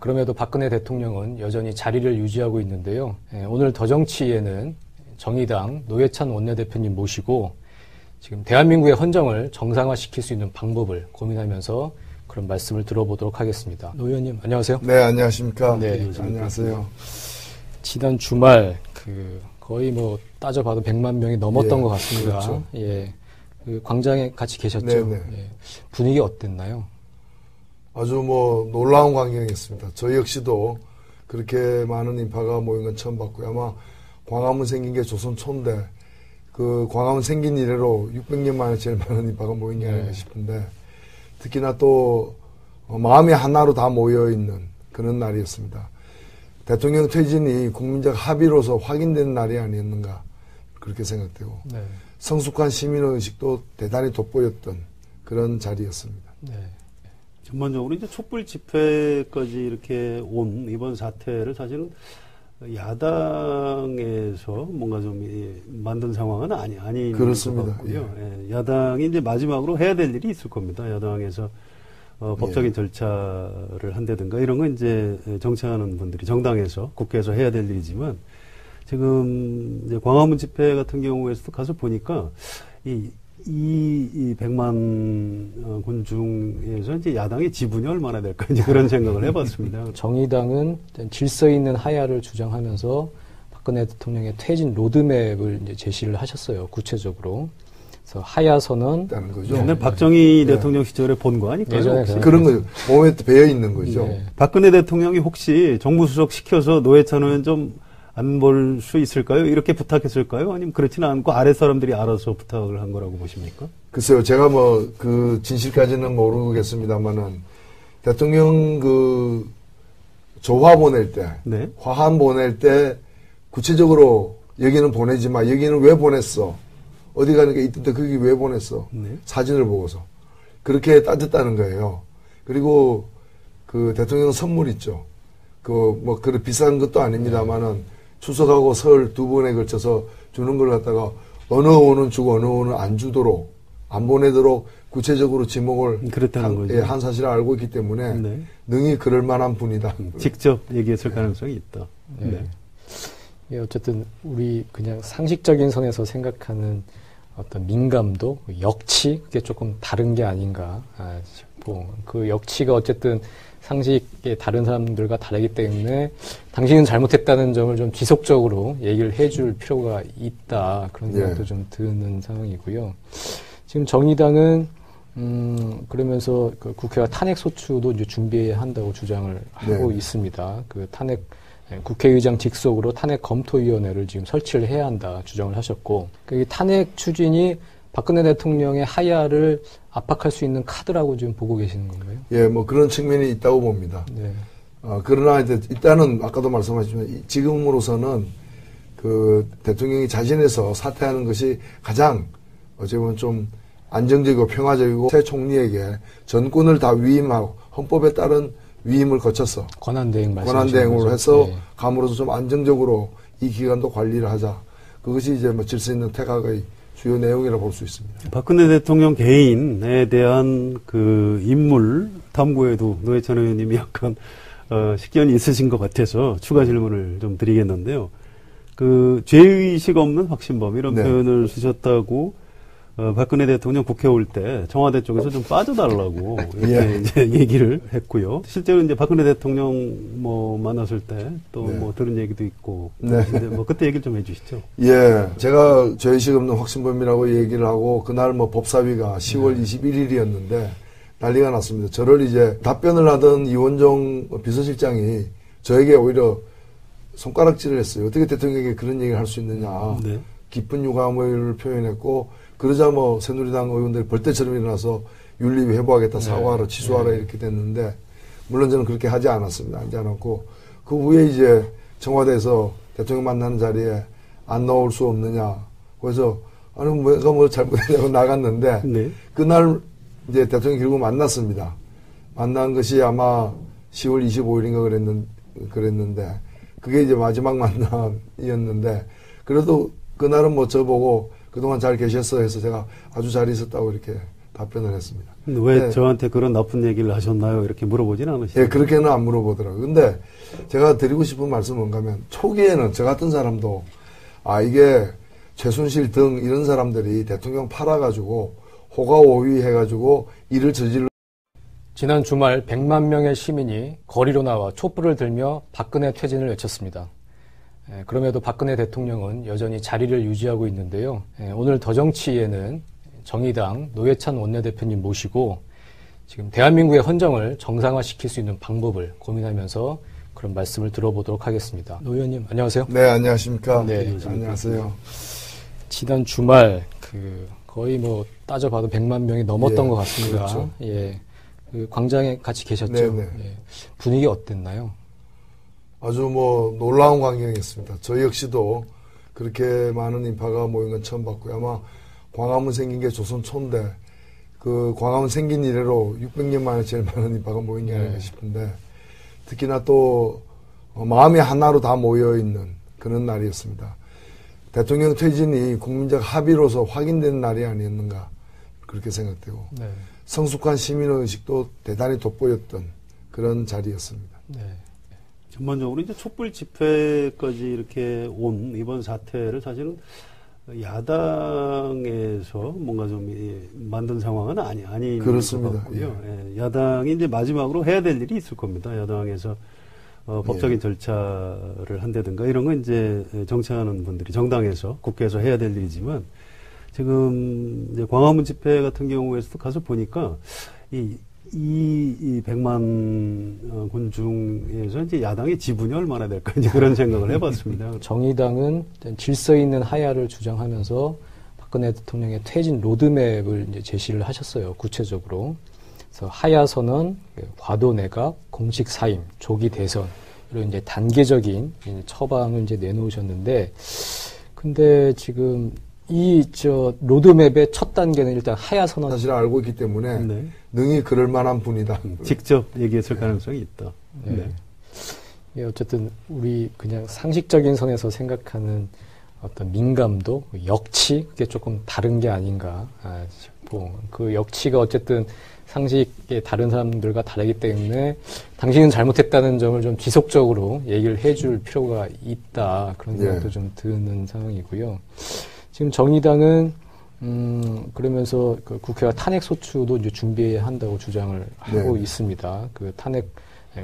그럼에도 박근혜 대통령은 여전히 자리를 유지하고 있는데요. 오늘 더정치에는 정의당 노회찬 원내대표님 모시고 지금 대한민국의 헌정을 정상화시킬 수 있는 방법을 고민하면서 그런 말씀을 들어보도록 하겠습니다. 노 의원님 안녕하세요. 네, 안녕하십니까. 네, 안녕하세요. 지난 주말 거의 뭐 따져봐도 100만 명이 넘었던 예, 것 같습니다. 그렇죠. 예, 그 광장에 같이 계셨죠. 네네. 예, 분위기 어땠나요? 아주 뭐 놀라운 광경이었습니다. 저 역시도 그렇게 많은 인파가 모인 건 처음 봤고요. 아마 광화문 생긴 게 조선 초인데 그 광화문 생긴 이래로 600년 만에 제일 많은 인파가 모인 게 아닌가 싶은데 특히나 또 마음이 하나로 다 모여있는 그런 날이었습니다. 대통령 퇴진이 국민적 합의로서 확인된 날이 아니었는가 그렇게 생각되고 네. 성숙한 시민의식도 대단히 돋보였던 그런 자리였습니다. 네. 전반적으로 이제 촛불 집회까지 이렇게 온 이번 사태를 사실은 야당에서 뭔가 좀 만든 상황은 아닌 그렇습니다. 것 같고요. 예. 야당이 이제 마지막으로 해야 될 일이 있을 겁니다. 야당에서 법적인 절차를 한다든가 이런 건 이제 정치하는 분들이 정당에서 국회에서 해야 될 일이지만 지금 이제 광화문 집회 같은 경우에서도 가서 보니까 이 100만 군 중에서 이제 야당의 지분이 얼마나 될까 이제 그런 생각을 해봤습니다. 정의당은 질서 있는 하야를 주장하면서 박근혜 대통령의 퇴진 로드맵을 이제 제시를 하셨어요. 구체적으로. 그래서 하야 선언. 있다는 거죠. 옛날 박정희 대통령 시절에 본 거 아닐까요? 예전에 그런 거죠. 몸에 배어 있는 거죠. 네. 박근혜 대통령이 혹시 정무수석 시켜서 노회찬 의원 좀 안 볼 수 있을까요? 이렇게 부탁했을까요? 아니면 그렇지는 않고 아래 사람들이 알아서 부탁을 한 거라고 보십니까? 글쎄요, 제가 뭐 그 진실까지는 모르겠습니다만은 대통령 그 조화 보낼 때, 네. 화한 보낼 때 구체적으로 여기는 보내지 마, 여기는 왜 보냈어? 어디 가는 게 있던데 거기 왜 보냈어? 네. 사진을 보고서 그렇게 따졌다는 거예요. 그리고 그 대통령 선물 있죠. 그 뭐 그런 비싼 것도 아닙니다만은 추석하고 설 두 번에 걸쳐서 주는 걸 갖다가 어느 의원은 주고 어느 의원은 안 주도록 안 보내도록 구체적으로 지목을 한 사실을 알고 있기 때문에 네. 능히 그럴 만한 분이다. 직접 얘기했을 가능성이 있다. 네. 네. 예, 어쨌든 우리 그냥 상식적인 선에서 생각하는 어떤 민감도, 역치 그게 조금 다른 게 아닌가 싶고 그 역치가 어쨌든 상식의 다른 사람들과 다르기 때문에 당신은 잘못했다는 점을 좀 지속적으로 얘기를 해줄 필요가 있다 그런 생각도 좀 드는 상황이고요. 지금 정의당은 그러면서 그 국회가 탄핵 소추도 이제 준비해야 한다고 주장을 하고 있습니다. 그 탄핵 국회의장 직속으로 탄핵 검토위원회를 지금 설치를 해야 한다 주장을 하셨고 그 탄핵 추진이 박근혜 대통령의 하야를 압박할 수 있는 카드라고 지금 보고 계시는 건가요? 예, 뭐 그런 측면이 있다고 봅니다. 네. 그러나 이제 일단은 아까도 말씀하셨지만 지금으로서는 그 대통령이 자진해서 사퇴하는 것이 가장 어찌 보면 좀 안정적이고 평화적이고 새 총리에게 전권을 다 위임하고 헌법에 따른 위임을 거쳐서 권한대행으로 해서 네. 감으로써 좀 안정적으로 이 기간도 관리를 하자. 그것이 이제 뭐 질서 있는 태각의 주요 내용이라고 볼 수 있습니다. 박근혜 대통령 개인에 대한 그 인물 탐구에도 노회찬 의원님이 약간 식견이 있으신 것 같아서 추가 질문을 좀 드리겠는데요. 그 죄의식 없는 확신범 이런 표현을 쓰셨다고 박근혜 대통령 국회 올 때 청와대 쪽에서 좀 빠져달라고 이렇게 이제 얘기를 했고요. 실제로 이제 박근혜 대통령 뭐 만났을 때 또 뭐 들은 얘기도 있고. 근데 뭐 그때 얘기를 좀 해주시죠. 예, 제가 죄의식 없는 확신범이라고 얘기를 하고 그날 뭐 법사위가 10월 21일이었는데 난리가 났습니다. 저를 이제 답변을 하던 이원정 비서실장이 저에게 오히려 손가락질을 했어요. 어떻게 대통령에게 그런 얘기를 할 수 있느냐. 깊은 유감을 표현했고 그러자 뭐 새누리당 의원들이 벌떼처럼 일어나서 윤리 회부하겠다, 사과하라, 취소하라 이렇게 됐는데 물론 저는 그렇게 하지 않았습니다. 하지 않았고 그 후에 이제 청와대에서 대통령 만나는 자리에 안 나올 수 없느냐. 그래서 아니 내가 뭐 잘못했냐고 나갔는데 그날 이제 대통령 결국 만났습니다. 만난 것이 아마 10월 25일인가 그랬는데 그게 이제 마지막 만남이었는데 그래도 그날은 뭐 저보고 그동안 잘 계셨어 해서 제가 아주 잘 있었다고 이렇게 답변을 했습니다. 왜 저한테 그런 나쁜 얘기를 하셨나요? 이렇게 물어보진 않으시죠? 예, 그렇게는 안 물어보더라고요. 근데 제가 드리고 싶은 말씀은 뭔가 하면 초기에는 저 같은 사람도 이게 최순실 등 이런 사람들이 대통령 팔아가지고 호가호위 해가지고 일을 저질러 지난 주말 100만 명의 시민이 거리로 나와 촛불을 들며 박근혜 퇴진을 외쳤습니다. 그럼에도 박근혜 대통령은 여전히 자리를 유지하고 있는데요. 오늘 더정치에는 정의당 노회찬 원내대표님 모시고 지금 대한민국의 헌정을 정상화시킬 수 있는 방법을 고민하면서 그런 말씀을 들어보도록 하겠습니다. 노 의원님 안녕하세요. 네, 안녕하십니까. 네, 안녕하세요. 지난 주말 거의 뭐 따져봐도 100만 명이 넘었던 것 같습니다. 그렇죠. 예, 그 광장에 같이 계셨죠. 예, 분위기 어땠나요? 아주 뭐 놀라운 광경이었습니다. 저 역시도 그렇게 많은 인파가 모인 건 처음 봤고요. 아마 광화문 생긴 게 조선 초인데 그 광화문 생긴 이래로 600년 만에 제일 많은 인파가 모인 게 아닌가 싶은데 특히나 또 마음이 하나로 다 모여 있는 그런 날이었습니다. 대통령 퇴진이 국민적 합의로서 확인된 날이 아니었는가 그렇게 생각되고 성숙한 시민의식도 대단히 돋보였던 그런 자리였습니다. 전반적으로 이제 촛불 집회까지 이렇게 온 이번 사태를 사실은 야당에서 뭔가 좀 만든 상황은 아닌 그렇습니다. 것 같고요. 예. 야당이 이제 마지막으로 해야 될 일이 있을 겁니다. 야당에서 법적인 절차를 한다든가 이런 건 이제 정치하는 분들이 정당에서 국회에서 해야 될 일이지만 지금 이제 광화문 집회 같은 경우에서도 가서 보니까 이 100만 군중에서 이제 야당의 지분이 얼마나 될까 이제 그런 생각을 해봤습니다. 정의당은 질서 있는 하야를 주장하면서 박근혜 대통령의 퇴진 로드맵을 이제 제시를 하셨어요. 구체적으로. 그래서 하야 선언, 과도 내각, 공식 사임, 조기 대선 이런 이제 단계적인 처방을 이제 내놓으셨는데, 근데 지금 로드맵의 첫 단계는 일단 하야 선언. 사실 알고 있기 때문에 능히 그럴 만한 분이다. 직접 얘기했을 가능성이 있다. 예, 어쨌든 우리 그냥 상식적인 선에서 생각하는 어떤 민감도, 역치, 그게 조금 다른 게 아닌가 싶고, 그 역치가 어쨌든 상식의 다른 사람들과 다르기 때문에 당신은 잘못했다는 점을 좀 지속적으로 얘기를 해줄 필요가 있다. 그런 생각도 좀 드는 상황이고요. 지금 정의당은 그러면서 그 국회가 탄핵소추도 이제 준비해야 한다고 주장을 하고 있습니다. 그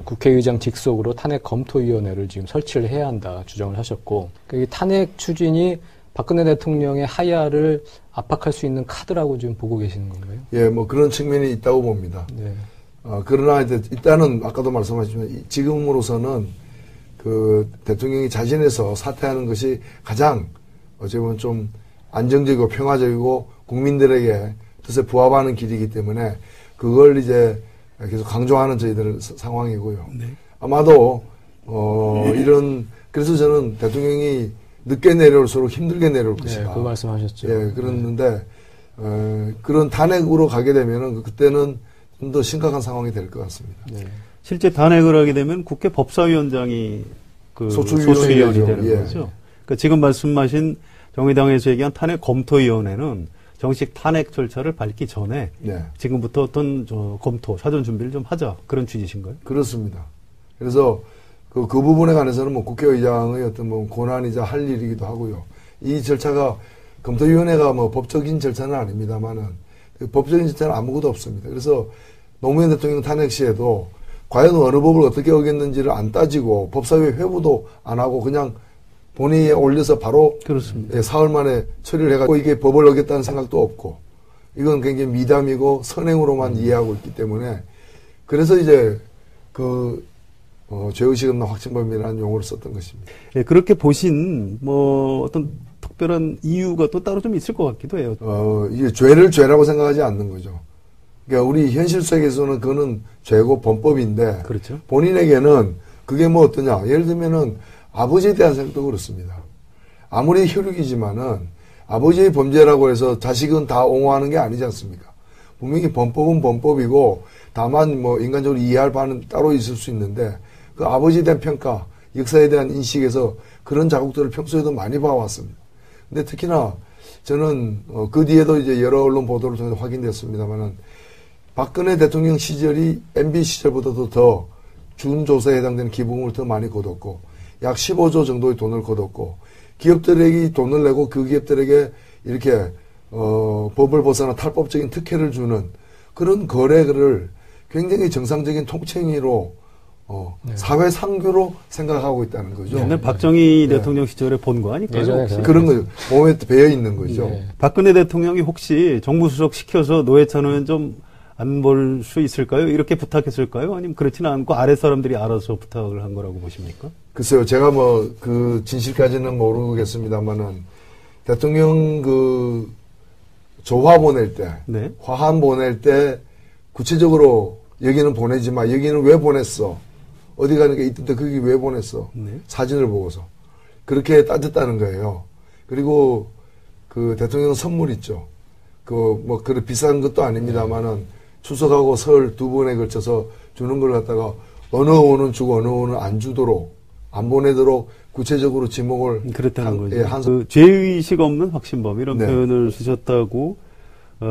국회의장 직속으로 탄핵검토위원회를 지금 설치를 해야 한다 주장을 하셨고, 그 탄핵 추진이 박근혜 대통령의 하야를 압박할 수 있는 카드라고 지금 보고 계시는 건가요? 예, 뭐 그런 측면이 있다고 봅니다. 네. 그러나 일단은 아까도 말씀하셨지만 지금으로서는 그 대통령이 자진해서 사퇴하는 것이 가장 어찌 보면 좀 안정적이고 평화적이고 국민들에게 뜻에 부합하는 길이기 때문에 그걸 이제 계속 강조하는 저희들 상황이고요. 네. 아마도 그래서 저는 대통령이 늦게 내려올수록 힘들게 내려올 것이다. 네, 그 말씀하셨죠. 예, 그랬는데 그런 탄핵으로 가게 되면은 그때는 좀 더 심각한 상황이 될 것 같습니다. 네. 실제 탄핵을 하게 되면 국회 법사위원장이 그 소추위원이 되는 거죠. 그러니까 지금 말씀하신 정의당에서 얘기한 탄핵 검토위원회는 정식 탄핵 절차를 밟기 전에 지금부터 어떤 검토, 사전 준비를 좀 하자 그런 취지신가요? 그렇습니다. 그래서 그 부분에 관해서는 뭐 국회의장의 어떤 뭐 권한이자 할 일이기도 하고요. 이 절차가 검토위원회가 뭐 법적인 절차는 아닙니다만은 그 법적인 절차는 아무것도 없습니다. 그래서 노무현 대통령 탄핵 시에도 과연 어느 법을 어떻게 어겼는지를 안 따지고 법사위 회부도 안 하고 그냥 본회의에 올려서 바로 그렇습니다. 사흘 만에 처리를 해가지고 이게 법을 어겼다는 생각도 없고 이건 굉장히 미담이고 선행으로만 이해하고 있기 때문에 그래서 이제 죄의식 없는 확신범이라는 용어를 썼던 것입니다. 네, 그렇게 보신 뭐 어떤 특별한 이유가 또 따로 좀 있을 것 같기도 해요. 이게 죄를 죄라고 생각하지 않는 거죠. 그러니까 우리 현실 속에서는 그거는 죄고 범법인데 그렇죠. 본인에게는 그게 뭐 어떠냐. 예를 들면은 아버지에 대한 생각도 그렇습니다. 아무리 혈육이지만은 아버지의 범죄라고 해서 자식은 다 옹호하는 게 아니지 않습니까? 분명히 범법은 범법이고 다만 뭐 인간적으로 이해할 바는 따로 있을 수 있는데 그 아버지에 대한 평가, 역사에 대한 인식에서 그런 자국들을 평소에도 많이 봐왔습니다. 근데 특히나 저는 그 뒤에도 이제 여러 언론 보도를 통해서 확인됐습니다만은 박근혜 대통령 시절이 MB 시절보다도 더 준조세에 해당되는 기부금을 더 많이 거뒀고 약 15조 정도의 돈을 거뒀고 기업들에게 돈을 내고 그 기업들에게 이렇게 법을 벗어나 탈법적인 특혜를 주는 그런 거래를 굉장히 정상적인 통칭의로 사회 상규로 생각하고 있다는 거죠. 옛날 박정희 대통령 시절에 본 거 아닐까요? 그런 거죠. 몸에 배어 있는 거죠. 네. 박근혜 대통령이 혹시 정무수석 시켜서 노회찬은 좀 안 볼 수 있을까요? 이렇게 부탁했을까요? 아니면 그렇지는 않고 아래 사람들이 알아서 부탁을 한 거라고 보십니까? 글쎄요. 제가 뭐 그 진실까지는 모르겠습니다만은 대통령 그 조화 보낼 때, 화환 보낼 때 구체적으로 여기는 보내지 마. 여기는 왜 보냈어? 어디 가는 게 있던데 거기 왜 보냈어? 사진을 보고서. 그렇게 따졌다는 거예요. 그리고 그 대통령 선물 있죠. 뭐 그런 비싼 것도 아닙니다만은 추석하고 설 두 번에 걸쳐서 주는 걸 갖다가 어느 호는 주고 어느 호는 안 주도록 안 보내도록 구체적으로 지목을 그랬다는 거죠. 그 죄의식 없는 확신범 이런 표현을 쓰셨다고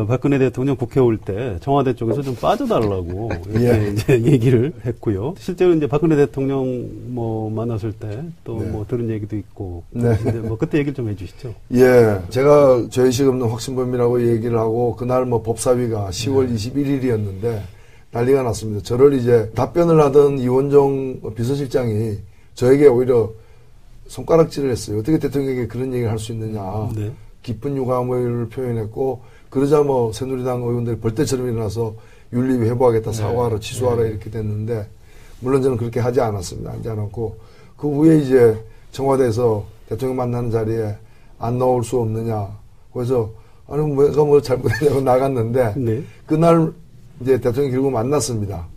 박근혜 대통령 국회 올 때 청와대 쪽에서 좀 빠져달라고 이렇게 이제 얘기를 했고요. 실제로 이제 박근혜 대통령 뭐 만났을 때 또 뭐 들은 얘기도 있고. 뭐 그때 얘기를 좀 해주시죠. 예, 제가 죄의식 없는 확신범이라고 얘기를 하고 그날 뭐 법사위가 10월 21일이었는데 난리가 났습니다. 저를 이제 답변을 하던 이원종 비서실장이 저에게 오히려 손가락질을 했어요. 어떻게 대통령에게 그런 얘기를 할 수 있느냐. 깊은 유감을 표현했고 그러자 뭐 새누리당 의원들이 벌떼처럼 일어나서 윤리 회부하겠다, 사과하라, 취소하라 이렇게 됐는데 물론 저는 그렇게 하지 않았습니다. 하지 않았고 그 후에 이제 청와대에서 대통령 만나는 자리에 안 나올 수 없느냐. 그래서 아니 내가 뭐 잘못했냐고 나갔는데 그날 이제 대통령 결국 만났습니다.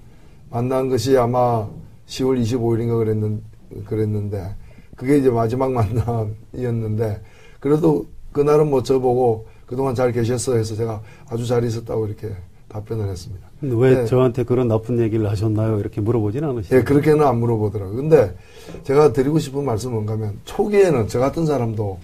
만난 것이 아마 10월 25일인가 그랬는데 그게 이제 마지막 만남이었는데 그래도 그날은 뭐 저보고 그동안 잘 계셨어 해서 제가 아주 잘 있었다고 이렇게 답변을 했습니다. 근데 왜 저한테 그런 나쁜 얘기를 하셨나요? 이렇게 물어보진 않으시죠? 예, 그렇게는 안 물어보더라고요. 근데 제가 드리고 싶은 말씀은 뭔가 하면 초기에는 저 같은 사람도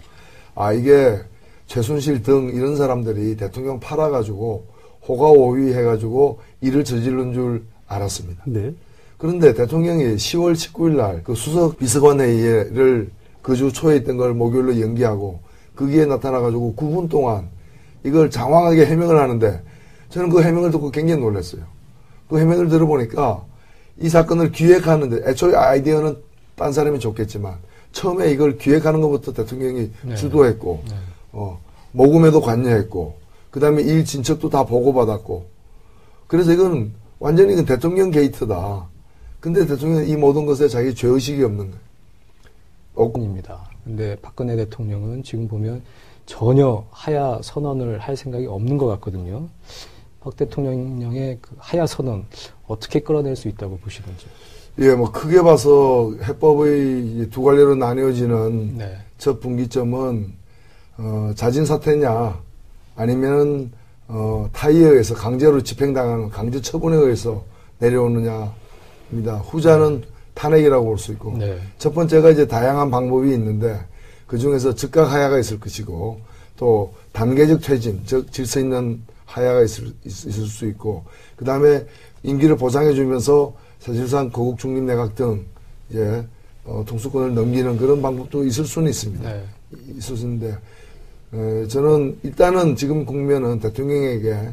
이게 최순실 등 이런 사람들이 대통령 팔아가지고 호가호위 해가지고 일을 저지른 줄 알았습니다. 네. 그런데 대통령이 10월 19일 날 그 수석 비서관 회의를 그 주 초에 있던 걸 목요일로 연기하고 거기에 나타나가지고 9분 동안 이걸 장황하게 해명을 하는데 저는 그 해명을 듣고 굉장히 놀랐어요. 그 해명을 들어보니까 이 사건을 기획하는데 애초에 아이디어는 딴 사람이 좋겠지만 처음에 이걸 기획하는 것부터 대통령이 네. 주도했고 네. 모금에도 관여했고 그 다음에 일 진척도 다 보고받았고 그래서 이건 완전히 이건 대통령 게이트다. 근데 대통령은 이 모든 것에 자기 죄의식이 없는 거예요. 입니다. 근데 박근혜 대통령은 지금 보면 전혀 하야 선언을 할 생각이 없는 것 같거든요. 박 대통령의 그 하야 선언 어떻게 끌어낼 수 있다고 보시는지. 예, 뭐 크게 봐서 해법의 두 갈래로 나뉘어지는 네. 첫 분기점은 자진 사퇴냐 아니면 타의에 의해서 강제로 집행당하는 강제 처분에 의해서 내려오느냐입니다. 후자는 탄핵이라고 볼 수 있고 네. 첫 번째가 이제 다양한 방법이 있는데 그 중에서 즉각 하야가 있을 것이고 또 단계적 퇴진 즉 질서 있는 하야가 있을 수 있고 그 다음에 임기를 보장해 주면서 사실상 거국 중립 내각 등 이제 통수권을 넘기는 그런 방법도 있을 수는 있습니다. 네. 있을 수 있는데 저는 일단은 지금 국면은 대통령에게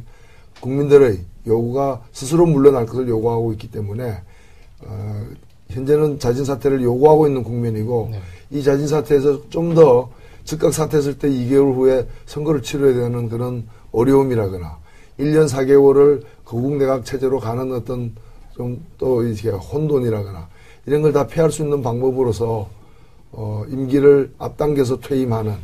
국민들의 요구가 스스로 물러날 것을 요구하고 있기 때문에 현재는 자진 사퇴를 요구하고 있는 국면이고 네. 이 자진 사퇴에서 좀 더 즉각 사퇴했을 때 2개월 후에 선거를 치러야 되는 그런 어려움이라거나 1년 4개월을 거국 내각 체제로 가는 어떤 좀 또 이렇게 혼돈이라거나 이런 걸 다 피할 수 있는 방법으로서 임기를 앞당겨서 퇴임하는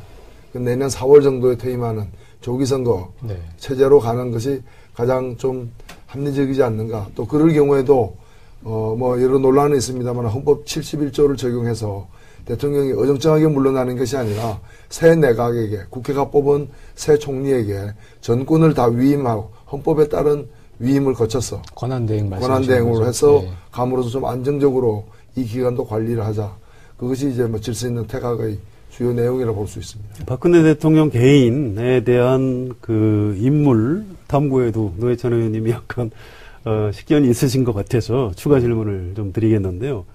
내년 4월 정도에 퇴임하는 조기 선거 네. 체제로 가는 것이 가장 좀 합리적이지 않는가. 또 그럴 경우에도 뭐 여러 논란은 있습니다만 헌법 71조를 적용해서 대통령이 어정쩡하게 물러나는 것이 아니라 새 내각에게 국회가 뽑은 새 총리에게 전권을 다 위임하고 헌법에 따른 위임을 거쳐서 권한대행으로 해서 네. 감으로써 좀 안정적으로 이 기간도 관리를 하자. 그것이 이제 뭐 질서 있는 퇴각의 주요 내용이라고 볼 수 있습니다. 박근혜 대통령 개인에 대한 그 인물 탐구에도 노회찬 의원님이 약간 식견이 있으신 것 같아서 추가 질문을 좀 드리겠는데요.